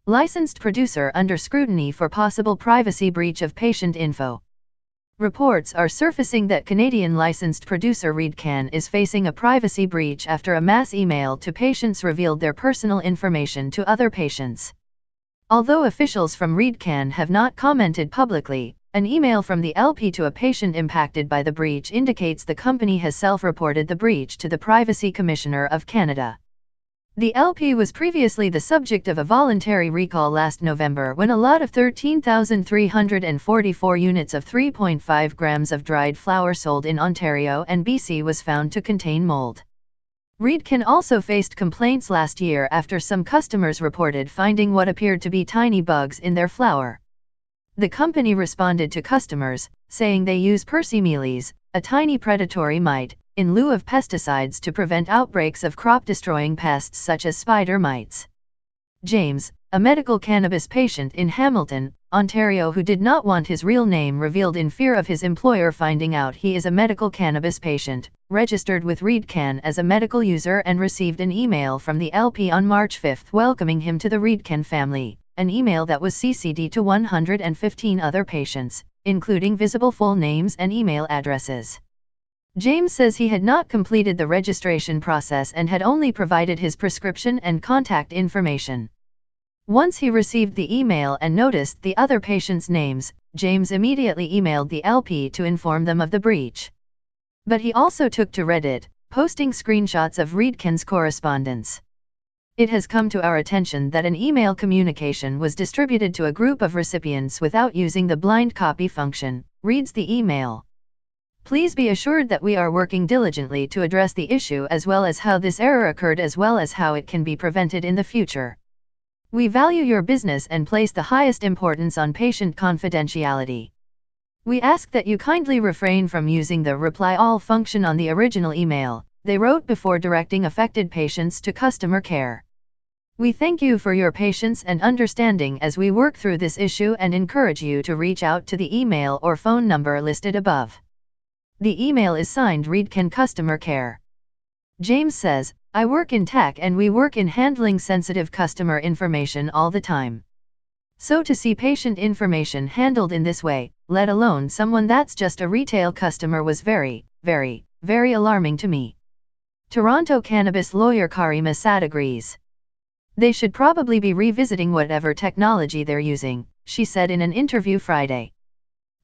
Licensed producer under scrutiny for possible privacy breach of patient info. Reports are surfacing that Canadian licensed producer RedeCan is facing a privacy breach after a mass email to patients revealed their personal information to other patients. Although officials from RedeCan have not commented publicly, an email from the LP to a patient impacted by the breach indicates the company has self-reported the breach to the Privacy Commissioner of Canada. The LP was previously the subject of a voluntary recall last November when a lot of 13,344 units of 3.5 grams of dried flour sold in Ontario and BC was found to contain mold. RedeCan also faced complaints last year after some customers reported finding what appeared to be tiny bugs in their flour. The company responded to customers, saying they use persimeles, a tiny predatory mite, in lieu of pesticides to prevent outbreaks of crop-destroying pests such as spider mites. James, a medical cannabis patient in Hamilton, Ontario who did not want his real name revealed in fear of his employer finding out he is a medical cannabis patient, registered with RedeCan as a medical user and received an email from the LP on March 5 welcoming him to the RedeCan family, an email that was CC'd to 115 other patients, including visible full names and email addresses. James says he had not completed the registration process and had only provided his prescription and contact information. Once he received the email and noticed the other patients' names, James immediately emailed the LP to inform them of the breach. But he also took to Reddit, posting screenshots of RedeCan's correspondence. It has come to our attention that an email communication was distributed to a group of recipients without using the blind copy function, reads the email. Please be assured that we are working diligently to address the issue as well as how this error occurred as well as how it can be prevented in the future. We value your business and place the highest importance on patient confidentiality. We ask that you kindly refrain from using the reply all function on the original email, they wrote before directing affected patients to customer care. We thank you for your patience and understanding as we work through this issue and encourage you to reach out to the email or phone number listed above. The email is signed RedeCan Customer Care. James says, I work in tech and we work in handling sensitive customer information all the time. So to see patient information handled in this way, let alone someone that's just a retail customer was very, very, very alarming to me. Toronto cannabis lawyer Karim Assad agrees. They should probably be revisiting whatever technology they're using, she said in an interview Friday.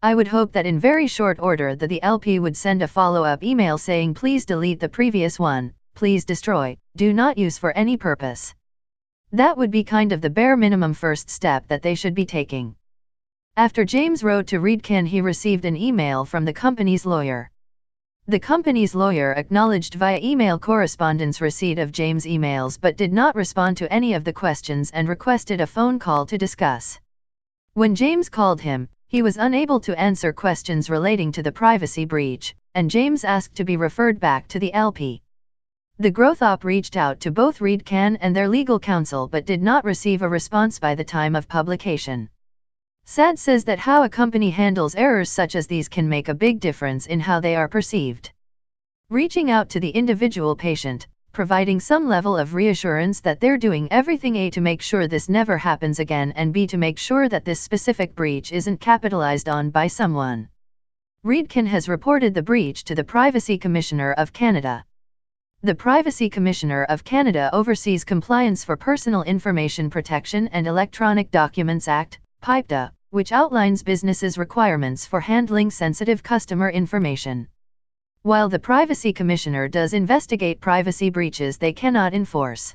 I would hope that in very short order that the LP would send a follow-up email saying please delete the previous one, please destroy, do not use for any purpose. That would be kind of the bare minimum first step that they should be taking. After James wrote to RedeCan he received an email from the company's lawyer. The company's lawyer acknowledged via email correspondence receipt of James' emails but did not respond to any of the questions and requested a phone call to discuss. When James called him, he was unable to answer questions relating to the privacy breach, and James asked to be referred back to the LP. The Growth Op reached out to both RedeCan and their legal counsel but did not receive a response by the time of publication. Sad says that how a company handles errors such as these can make a big difference in how they are perceived. Reaching out to the individual patient, providing some level of reassurance that they're doing everything A to make sure this never happens again and B to make sure that this specific breach isn't capitalized on by someone. RedeCan has reported the breach to the Privacy Commissioner of Canada. The Privacy Commissioner of Canada oversees compliance for Personal Information Protection and Electronic Documents Act, PIPEDA, which outlines businesses' requirements for handling sensitive customer information. While the Privacy Commissioner does investigate privacy breaches they cannot enforce.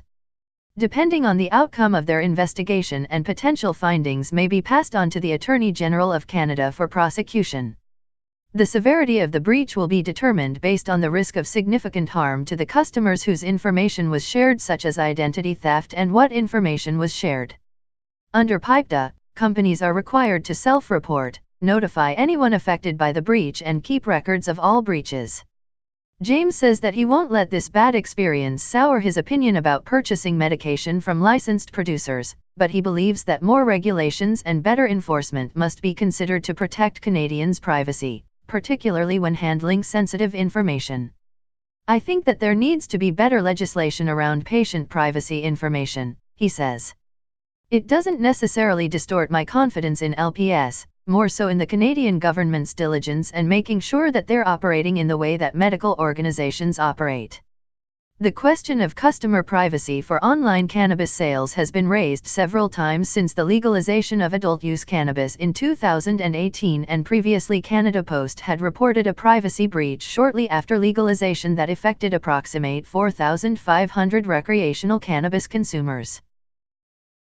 Depending on the outcome of their investigation and potential findings may be passed on to the Attorney General of Canada for prosecution. The severity of the breach will be determined based on the risk of significant harm to the customers whose information was shared such as identity theft and what information was shared. Under PIPEDA, companies are required to self-report, notify anyone affected by the breach and keep records of all breaches. James says that he won't let this bad experience sour his opinion about purchasing medication from licensed producers, but he believes that more regulations and better enforcement must be considered to protect Canadians' privacy, particularly when handling sensitive information. I think that there needs to be better legislation around patient privacy information, he says. It doesn't necessarily distort my confidence in LPS, more so in the Canadian government's diligence and making sure that they're operating in the way that medical organizations operate. The question of customer privacy for online cannabis sales has been raised several times since the legalization of adult-use cannabis in 2018, and previously Canada Post had reported a privacy breach shortly after legalization that affected approximately 4,500 recreational cannabis consumers.